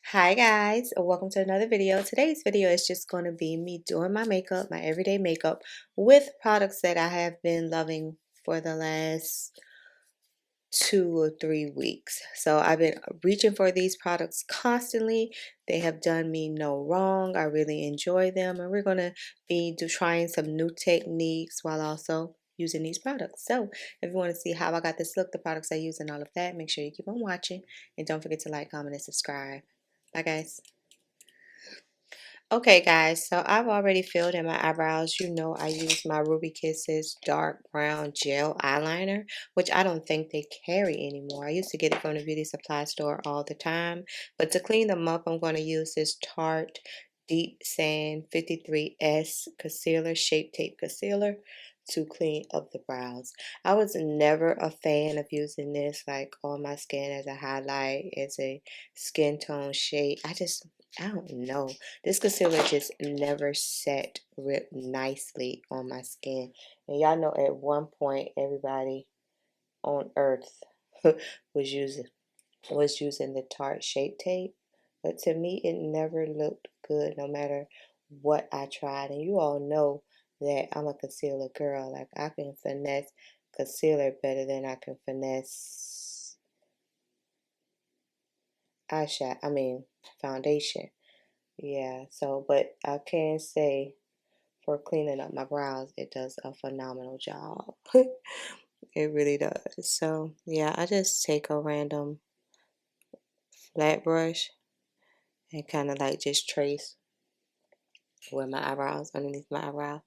Hi guys, welcome to another video. Today's video is just going to be me doing my makeup, my everyday makeup with products that I have been loving for the last 2 or 3 weeks. So I've been reaching for these products constantly. They have done me no wrong. I really enjoy them, and we're going to be trying some new techniques while also using these products. So if you want to see how I got this look, the products I use and all of that, make sure you keep on watching, and don't forget to like, comment, and subscribe. Bye guys. Okay guys, so I've already filled in my eyebrows. You know I use my Ruby Kisses dark brown gel eyeliner, which I don't think they carry anymore. I used to get it from the beauty supply store all the time. But to clean them up, I'm going to use this Tarte Deep Sand 53S Concealer, Shape Tape Concealer to clean up the brows. I was never a fan of using this like on my skin as a highlight, as a skin tone shade. I don't know. This concealer just never set real nicely on my skin. And y'all know at one point everybody on earth was using the Tarte Shape Tape. But to me it never looked good no matter what I tried. And you all know that I'm a concealer girl. Like I can finesse concealer better than I can finesse foundation. Yeah, so, but I can say for cleaning up my brows, it does a phenomenal job. It really does. So, yeah, I just take a random flat brush and kind of like just trace where my eyebrows, underneath my eyebrow.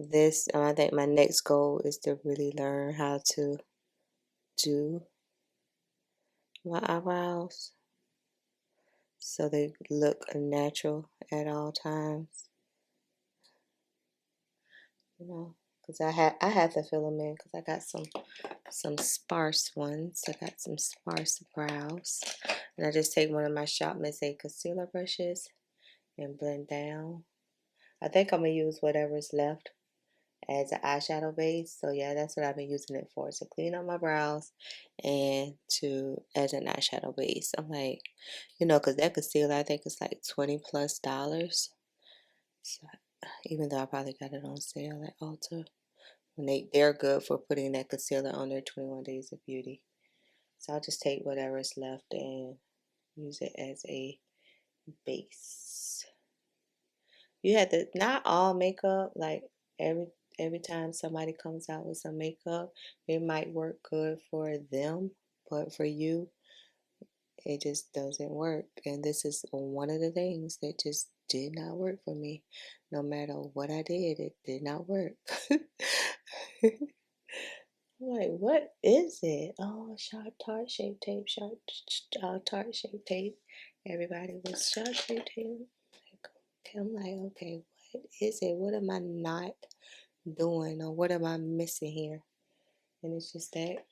I think my next goal is to really learn how to do my eyebrows so they look natural at all times. You know, because I had to fill them in because I got some sparse ones. I got some sparse brows, and I just take one of my Shop Miss A concealer brushes and blend down. I think I'm gonna use whatever's left as an eyeshadow base. So yeah, that's what I've been using it for, to clean up my brows and to as an eyeshadow base. I'm like, because that concealer I think is like $20+. So even though I probably got it on sale at Ulta. When they're good for putting that concealer on their 21 Days of Beauty. So I'll just take whatever is left and use it as a base. You have to, not all makeup, like every time somebody comes out with some makeup, it might work good for them, but for you, it just doesn't work. And this is one of the things that just did not work for me. No matter what I did, it did not work. I'm like, what is it? Oh, sharp Tarte Shape Tape, Tarte Shape Tape. Everybody was Sharp Shape Tape. I'm like, okay, what is it? What am I not doing, or what am I missing here? And it's just that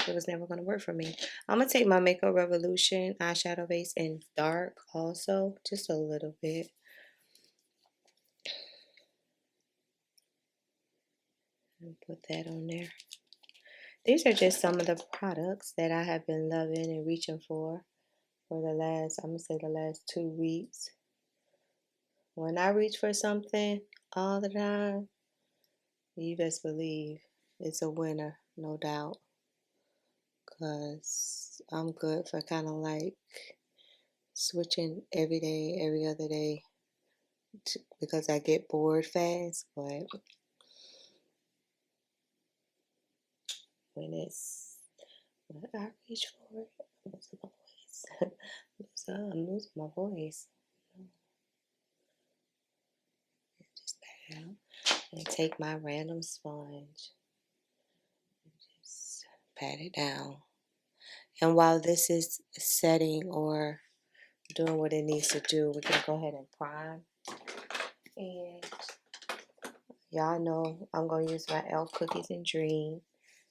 it was never going to work for me. I'm going to take my Makeup Revolution eyeshadow base in dark also, just a little bit. And put that on there. These are just some of the products that I have been loving and reaching for the last, I'm going to say the last 2 weeks. When I reach for something all the time, you best believe it's a winner, no doubt. Because I'm good for kind of like switching every day, every other day, because I get bored fast. But when I reach for it, I'm losing my voice. I'm losing my voice. Just pat it out and take my random sponge and just pat it down. And while this is setting or doing what it needs to do, we can go ahead and prime. And y'all know I'm going to use my e.l.f. Cookies and Dream.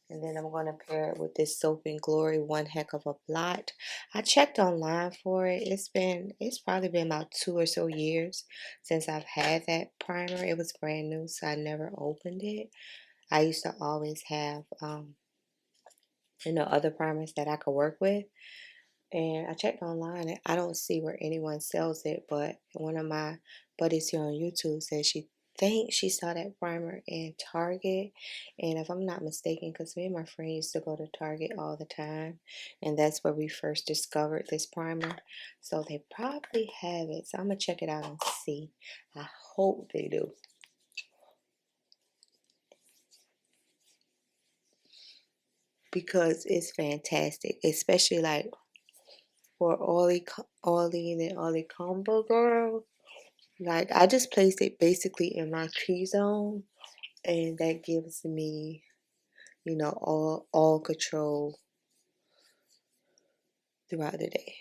And then I'm going to pair it with this Soap and Glory One Heck of a Blot. I checked online for it. It's probably been about 2 or so years since I've had that primer. It was brand new, so I never opened it. I used to always have, other primers that I could work with. And I checked online and I don't see where anyone sells it, but one of my buddies here on YouTube said she thinks she saw that primer in Target. And if I'm not mistaken, because me and my friend used to go to Target all the time, and that's where we first discovered this primer. So they probably have it. So I'm gonna check it out and see. I hope they do. Because it's fantastic, especially like for oily and oily combo girl. Like I just placed it basically in my T-zone, and that gives me, you know, all control throughout the day.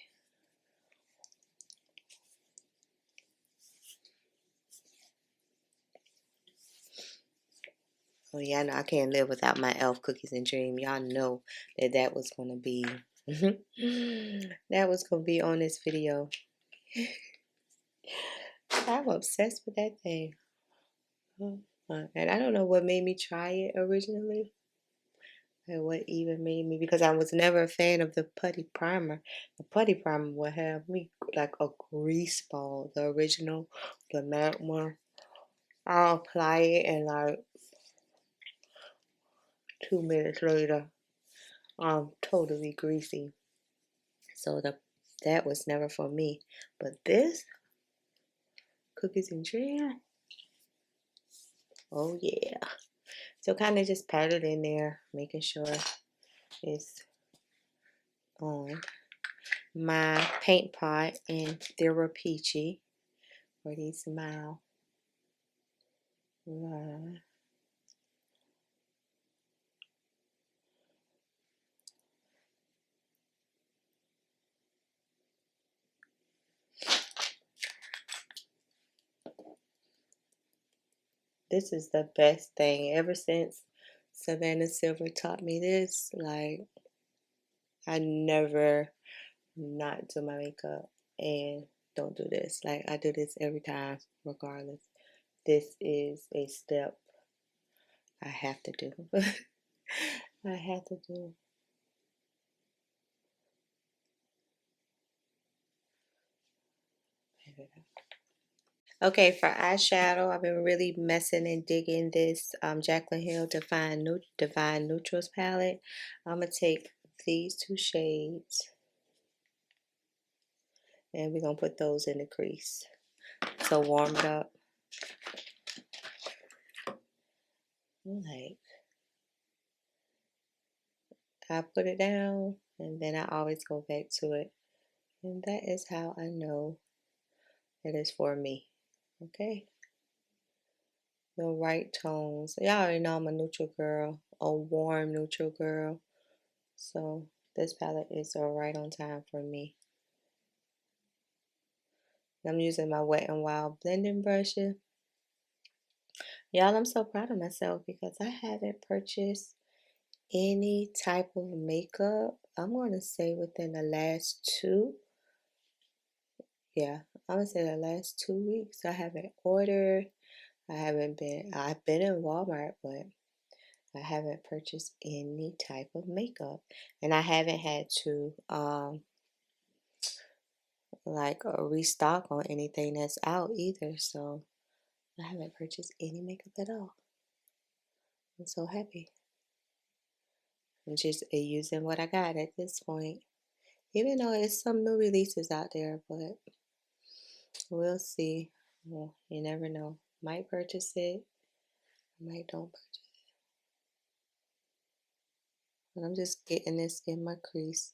Oh yeah, no, I can't live without my elf cookies and dream. Y'all know that that was gonna be that was gonna be on this video. I'm obsessed with that thing. And I don't know what made me try it originally. And what even made me, because I was never a fan of the putty primer. The putty primer would have me like a grease ball. The original, the matte one. I'll apply it and like 2 minutes later, I'm totally greasy. So that was never for me. But this cookies and jam, oh yeah. So kind of just pat it in there, making sure it's on. My paint pot and Thera Peachy for these smile line. This is the best thing ever since Savannah Silver taught me this. Like I never not do my makeup and don't do this. Like I do this every time, regardless. This is a step I have to do. I have to do. Okay, for eyeshadow, I've been really messing and digging this Jaclyn Hill Divine Neutrals palette. I'm going to take these two shades and we're going to put those in the crease. So warm it up. Like, I put it down and then I always go back to it. And that is how I know it is for me. Okay? The right tones. Y'all already know I'm a neutral girl, a warm neutral girl. So this palette is right on time for me. I'm using my Wet n Wild blending brushes. Y'all, I'm so proud of myself because I haven't purchased any type of makeup. I'm going to say within the last I'm going to say the last 2 weeks. I haven't ordered. I've been in Walmart, but I haven't purchased any type of makeup. And I haven't had to, restock on anything that's out either. So I haven't purchased any makeup at all. I'm so happy. I'm just using what I got at this point. Even though there's some new releases out there, but we'll see. Well, you never know. Might purchase it, might don't purchase it. But I'm just getting this in my crease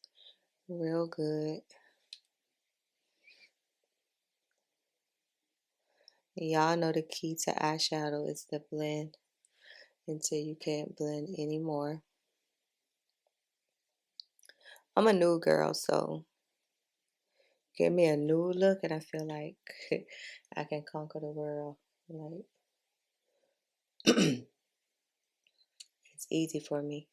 real good. Y'all know the key to eyeshadow is the blend until you can't blend anymore. I'm a new girl, so give me a new look and I feel like I can conquer the world. Like it's easy for me.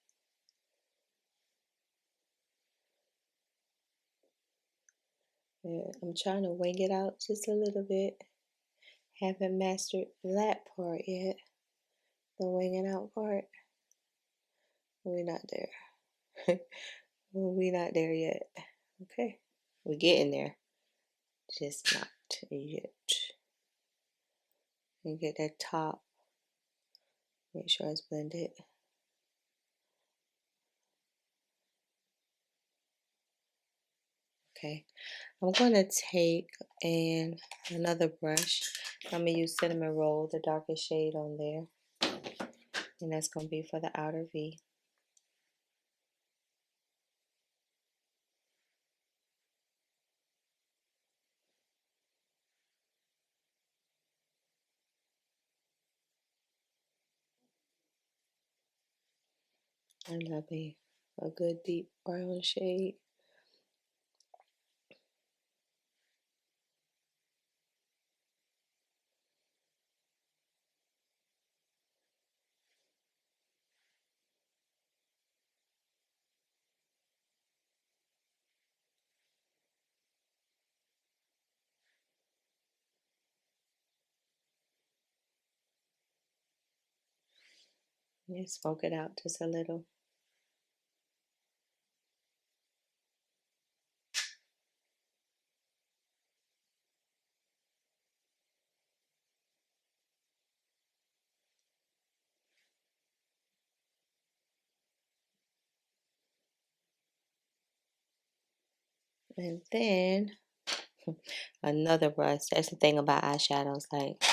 Yeah, I'm trying to wing it out just a little bit. Haven't mastered that part yet. The winging out part. We're not there. We're not there yet. Okay, we're getting there, just not yet. And get that top. Make sure it's blended. Okay, I'm gonna take another brush. I'm gonna use Cinnamon Roll, the darkest shade on there, and that's gonna be for the outer V. I love a good deep brown shade. And smoke it out just a little. And then another brush. That's the thing about eyeshadows. Like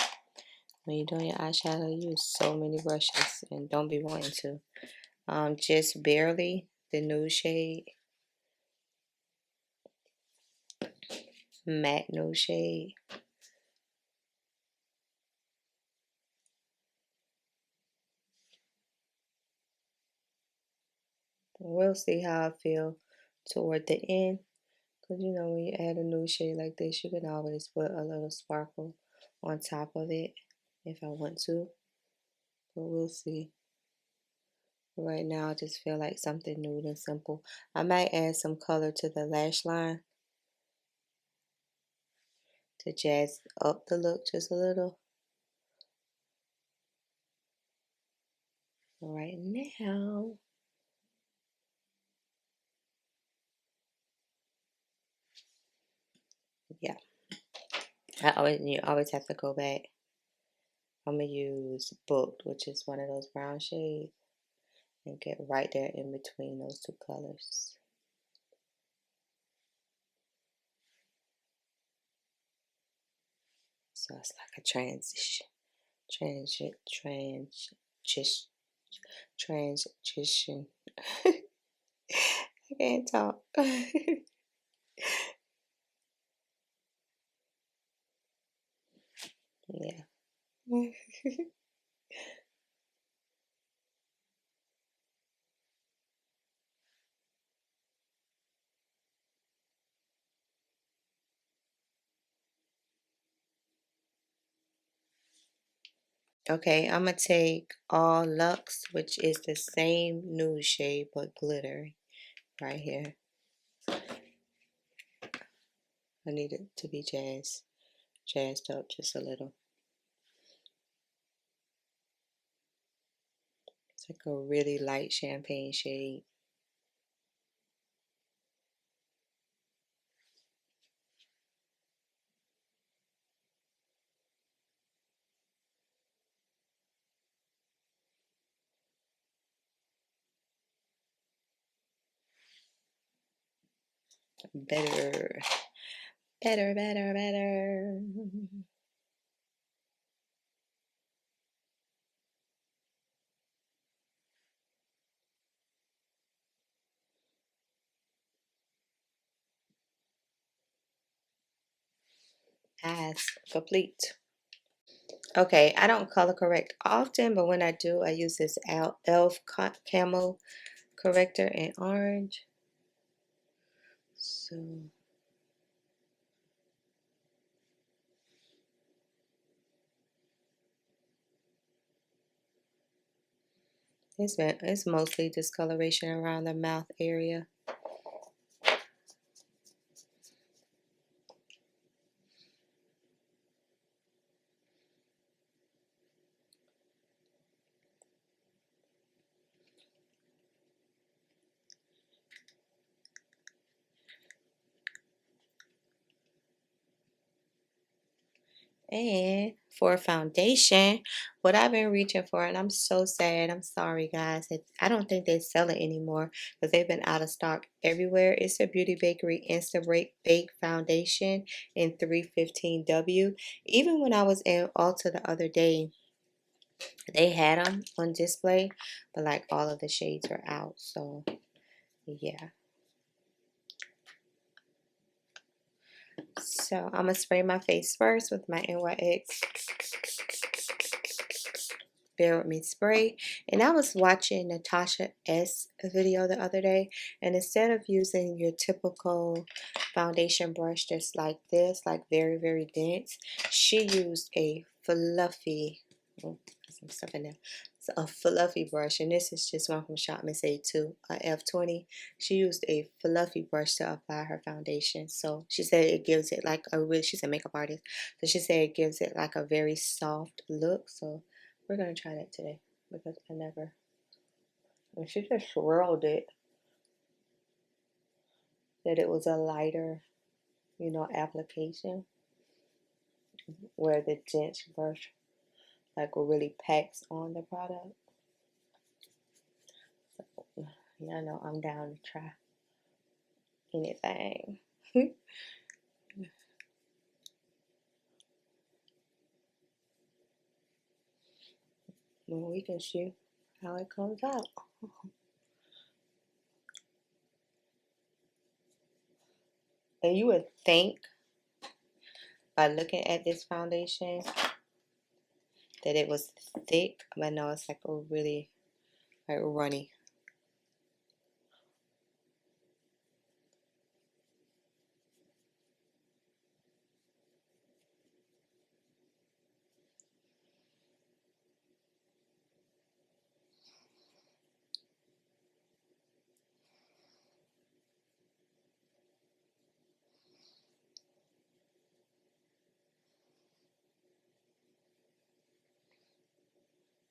when you're doing your eyeshadow, you use so many brushes and don't be wanting to. Just barely the nude shade, matte nude shade. We'll see how I feel toward the end. Because you know, when you add a nude shade like this, you can always put a little sparkle on top of it if I want to. But we'll see. Right now, I just feel like something nude and simple. I might add some color to the lash line to jazz up the look just a little. Right now, yeah, you always have to go back. I'm gonna use Booked, which is one of those brown shades, and get right there in between those two colors. So it's like a transition, transition. I can't talk. Yeah. Okay, I'm gonna take All Luxe, which is the same nude shade but glittery right here. I need it to be jazzed up just a little. It's like a really light champagne shade. Better, better, better, better. Eyes complete. Okay, I don't color correct often, but when I do, I use this e.l.f. camo corrector in orange. So it's mostly discoloration around the mouth area. And for foundation, what I've been reaching for, and I'm so sad, I'm sorry guys, I don't think they sell it anymore because they've been out of stock everywhere. It's a Beauty Bakerie Instant Bake Foundation in 315W. Even when I was in Ulta the other day, they had them on display, but like all of the shades are out. So yeah. So I'm gonna spray my face first with my NYX Bear With Me spray. And I was watching Natasha S video the other day, and instead of using your typical foundation brush that's like this, like very, very dense, she used a fluffy, oh, some stuff in there. It's a fluffy brush, and this is just one from Shop Miss A2, a F20. She used a fluffy brush to apply her foundation. So she said it gives it like a really, she's a makeup artist, so she said it gives it like a very soft look. So we're gonna try that today because I never. And she just swirled it that it was a lighter, application where the dense brush like really packs on the product. So yeah, I know I'm down to try anything. Well, we can see how it comes out. And you would think by looking at this foundation that it was thick, but no, it's like a really like runny.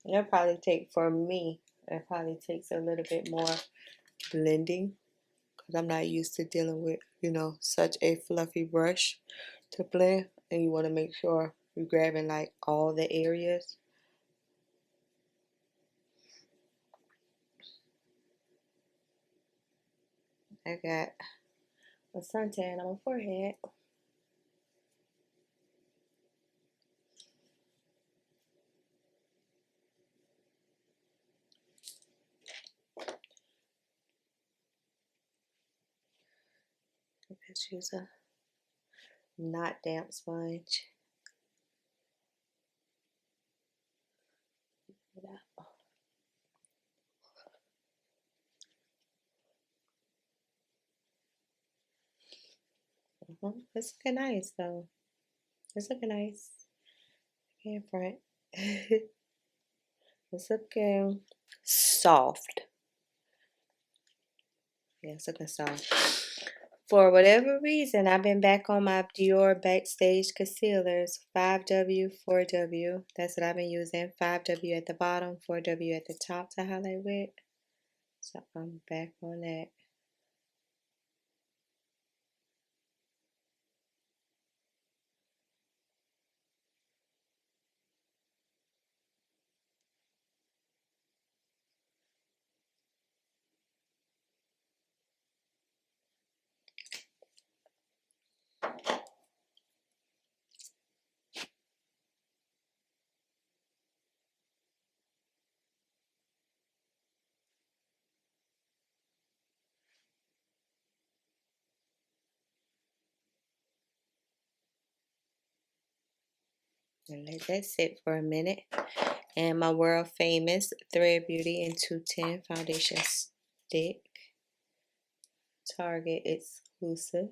It'll probably take, for me, it probably takes a little bit more blending because I'm not used to dealing with, such a fluffy brush to blend. And you want to make sure you're grabbing like all the areas. I got a suntan on my forehead. Let's use a not damp sponge. It's looking nice though. It's looking nice. In front. It's looking soft. Yeah, it's looking soft. For whatever reason, I've been back on my DIOR Backstage concealers. 5W, 4W. That's what I've been using. 5W at the bottom, 4W at the top to highlight with. So I'm back on that. And let that sit for a minute. And my world famous Thread Beauty in 210 foundation stick. Target exclusive.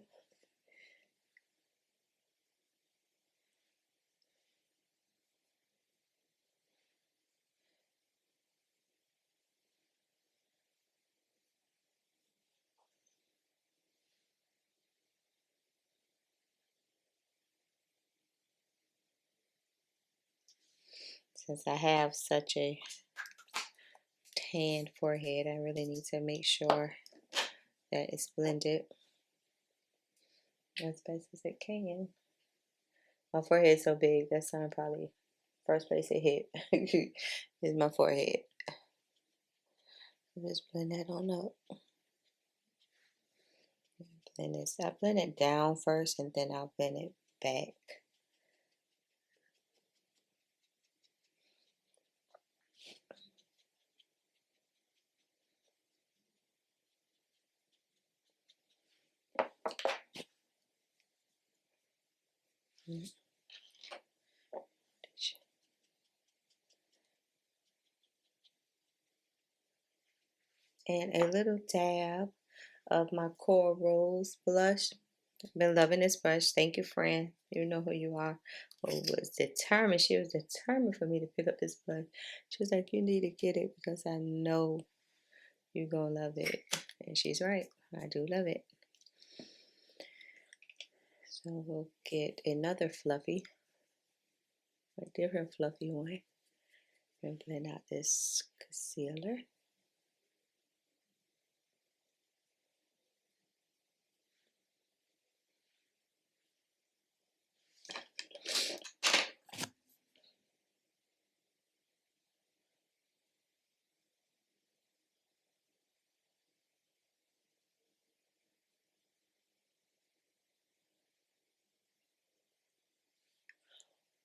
Since I have such a tan forehead, I really need to make sure that it's blended as best as it can. My forehead's so big, that sun probably first place it hit is my forehead. Just blend that on up. Blend this. I blend it down first and then I'll blend it back. And a little dab of my Coral Rose blush. Been loving this brush. Thank you, friend. You know who you are. Who was determined. She was determined for me to pick up this blush. She was like, you need to get it because I know you're going to love it. And she's right. I do love it. So we'll get another fluffy, a different fluffy one. And blend out this concealer.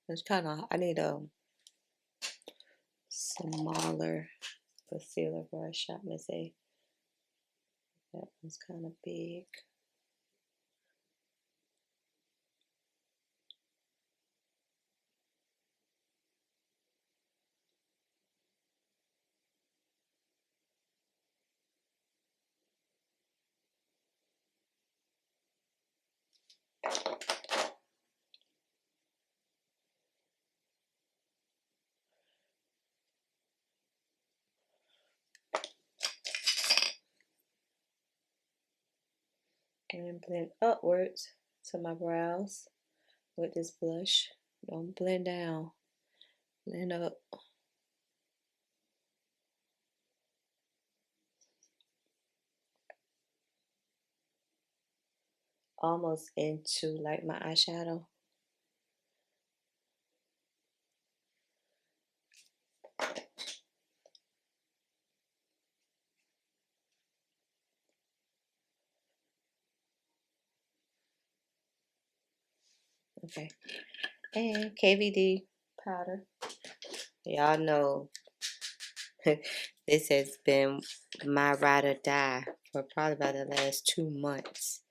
It's kind of, I need a smaller concealer brush, I must say. That one's kind of big. And blend upwards to my brows with this blush. Don't blend down, blend up. Almost into like my eyeshadow. Okay, and KVD powder. Y'all know this has been my ride or die for probably about the last 2 months.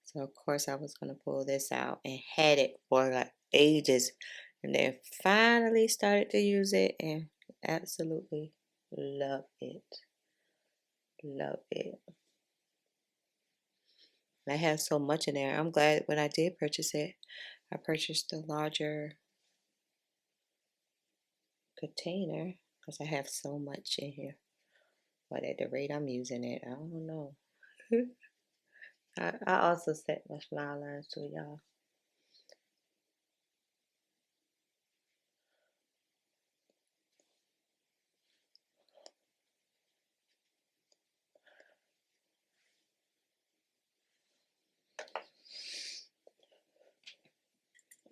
So of course I was gonna pull this out and had it for like ages, and then finally started to use it and absolutely love it. Love it. I have so much in there. I'm glad when I did purchase it, I purchased the larger container because I have so much in here. But at the rate I'm using it, I don't know. I also set my smile lines too, y'all.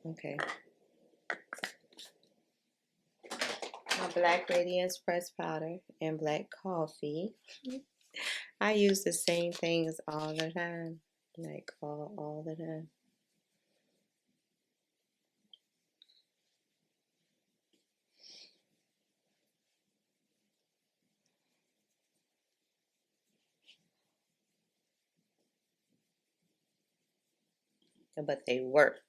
Okay. My Black Radiance Pressed Powder and Black Coffee. I use the same things all the time. Like all the time. But they work.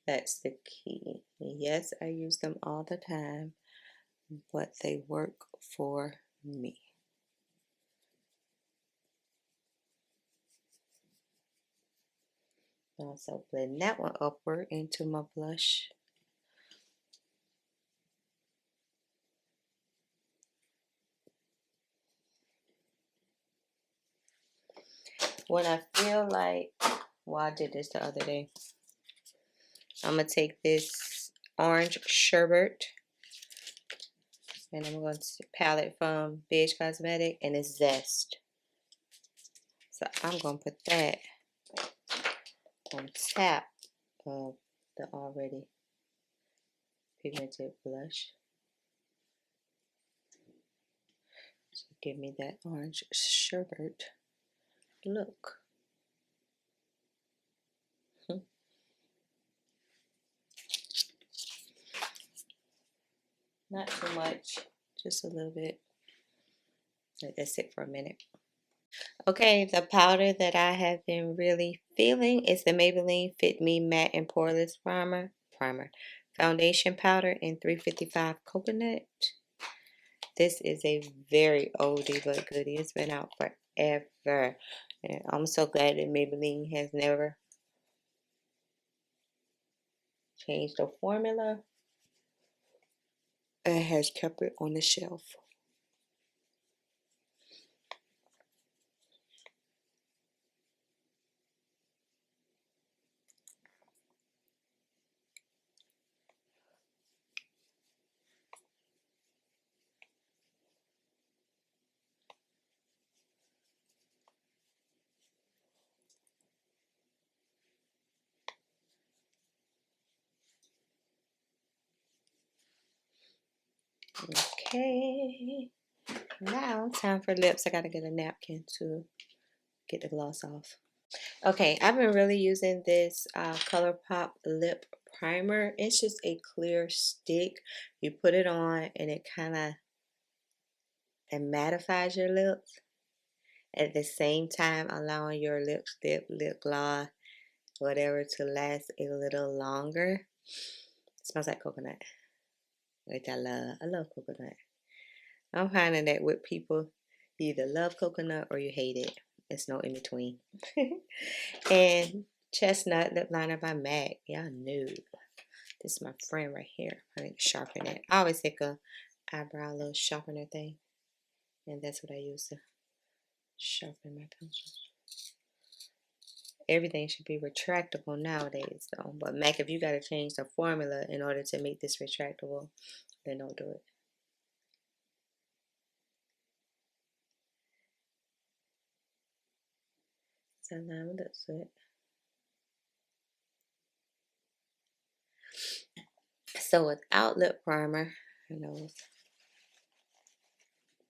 That's the key. Yes, I use them all the time, but they work for me. Also blend that one upward into my blush. When I feel like, well, I did this the other day. I'm going to take this orange sherbet, and I'm going to palette from Beige Cosmetic, and it's Zest. So I'm going to put that on top of the already pigmented blush. So give me that orange sherbet look. Not too much, just a little bit. Let that sit for a minute. Okay, the powder that I have been really feeling is the Maybelline Fit Me Matte and Poreless Primer Foundation Powder in 355 Coconut. This is a very oldie but goodie. It's been out forever. And I'm so glad that Maybelline has never changed the formula and has kept it on the shelf. Okay, now time for lips. I gotta get a napkin to get the gloss off. Okay, I've been really using this ColourPop lip primer. It's just a clear stick. You put it on and it kind of mattifies your lips, at the same time allowing your lipstick, lip gloss, whatever to last a little longer. It smells like coconut, which I love. I love coconut. I'm finding that with people, you either love coconut or you hate it. It's no in between. And Chestnut lip liner by MAC. Y'all knew. This is my friend right here. I need to sharpen it. I always take a eyebrow little sharpener thing, and that's what I use to sharpen my pencils. Everything should be retractable nowadays, though. But MAC, if you got to change the formula in order to make this retractable, then don't do it. So now that's it. So without lip primer,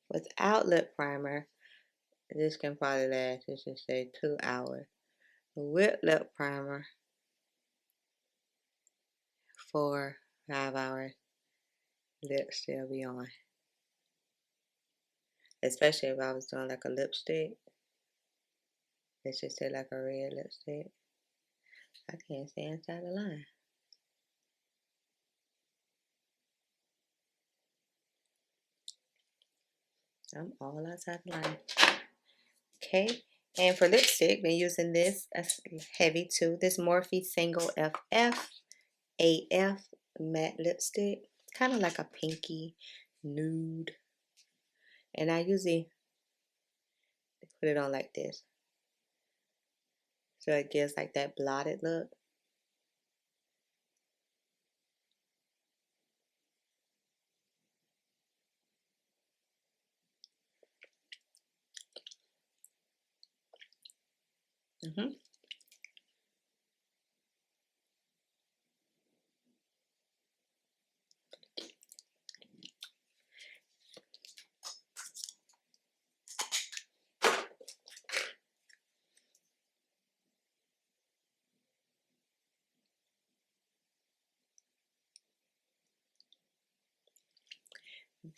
without lip primer, this can probably last, let's just say 2 hours. With lip primer, 4, 5 hours, lips still be on. Especially if I was doing like a lipstick. Let's just say like a red lipstick. I can't stay inside the line. I'm all outside the line. Okay, and for lipstick, been using this. That's heavy too. This Morphe Single FF AF matte lipstick. Kind of like a pinky nude. And I usually put it on like this. So it gives like that blotted look.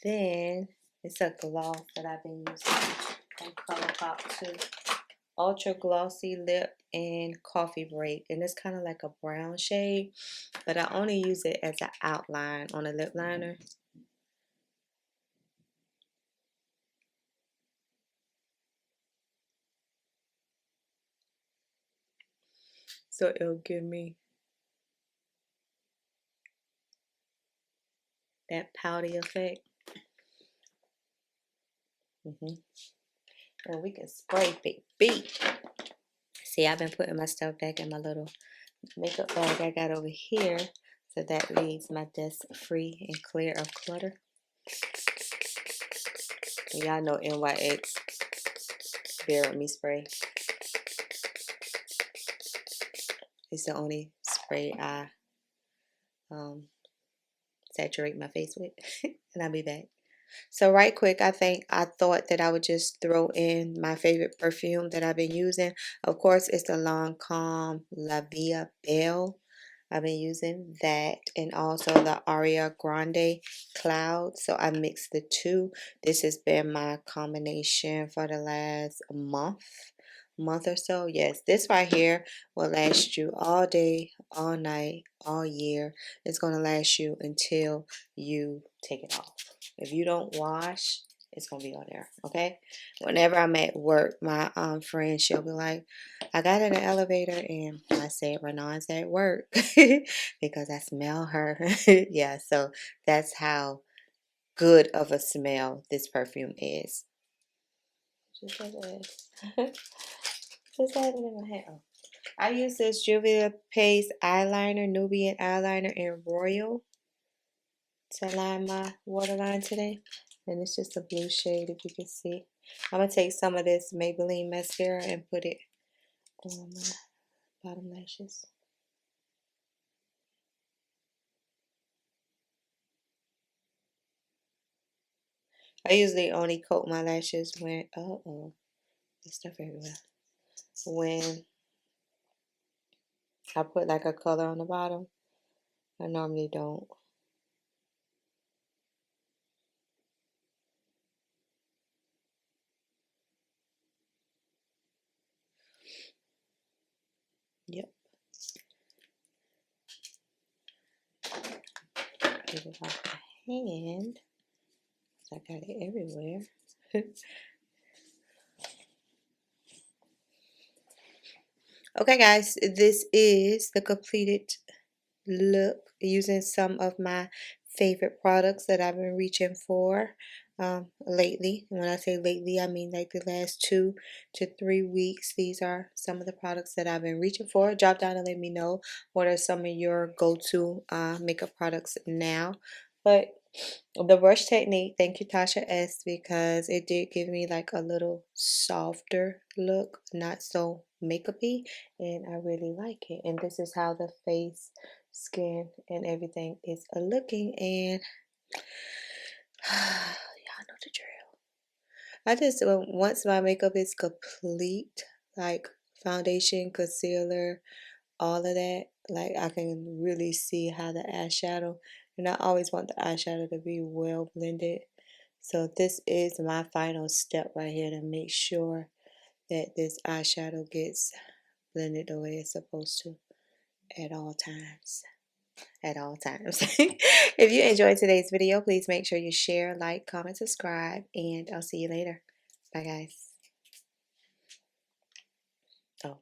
Then it's a gloss that I've been using on ColourPop too. Ultra Glossy Lip and Coffee Break. And it's kind of like a brown shade, but I only use it as an outline on a lip liner. So it'll give me that pouty effect. And we can spray baby. See, I've been putting my stuff back in my little makeup bag I got over here, so that leaves my desk free and clear of clutter. And y'all know NYX Bear With Me spray. It's the only spray I saturate my face with. And I'll be back. So right quick, I thought that I would just throw in my favorite perfume that I've been using. Of course, it's the Lancome La Vie Belle. I've been using that, and also the Aria Grande Cloud. So I mixed the two. This has been my combination for the last month or so. Yes, this right here will last you all day, all night, all year. It's going to last you until you take it off. If you don't wash, it's going to be on there, okay? Whenever I'm at work, my friend, she'll be like, I got in the elevator, and I said, Renon's at work because I smell her. Yeah, so that's how good of a smell this perfume is. Just like this. Just have it in my hand. Oh. I use this juvia'splace eyeliner, Nubian eyeliner in Royal to line my waterline today. And it's just a blue shade, if you can see. I'm going to take some of this Maybelline mascara and put it on my bottom lashes. I usually only coat my lashes when, there's stuff everywhere. When I put like a color on the bottom. I normally don't. Yep. Get it off my hand. I got it everywhere. Okay, guys, this is the completed look using some of my favorite products that I've been reaching for lately. When I say lately, I mean like the last 2 to 3 weeks. These are some of the products that I've been reaching for. Drop down and let me know what are some of your go-to makeup products now. But the brush technique, thank you Tasha S, because it did give me like a little softer look, not so makeupy, and I really like it. And this is how the face, skin, and everything is looking, and y'all know the drill. I just once my makeup is complete, like foundation, concealer, all of that, like I can really see how the eyeshadow, and I always want the eyeshadow to be well blended. So this is my final step right here to make sure that this eyeshadow gets blended the way it's supposed to at all times. At all times. If you enjoyed today's video, please make sure you share, like, comment, subscribe, and I'll see you later. Bye, guys. Oh.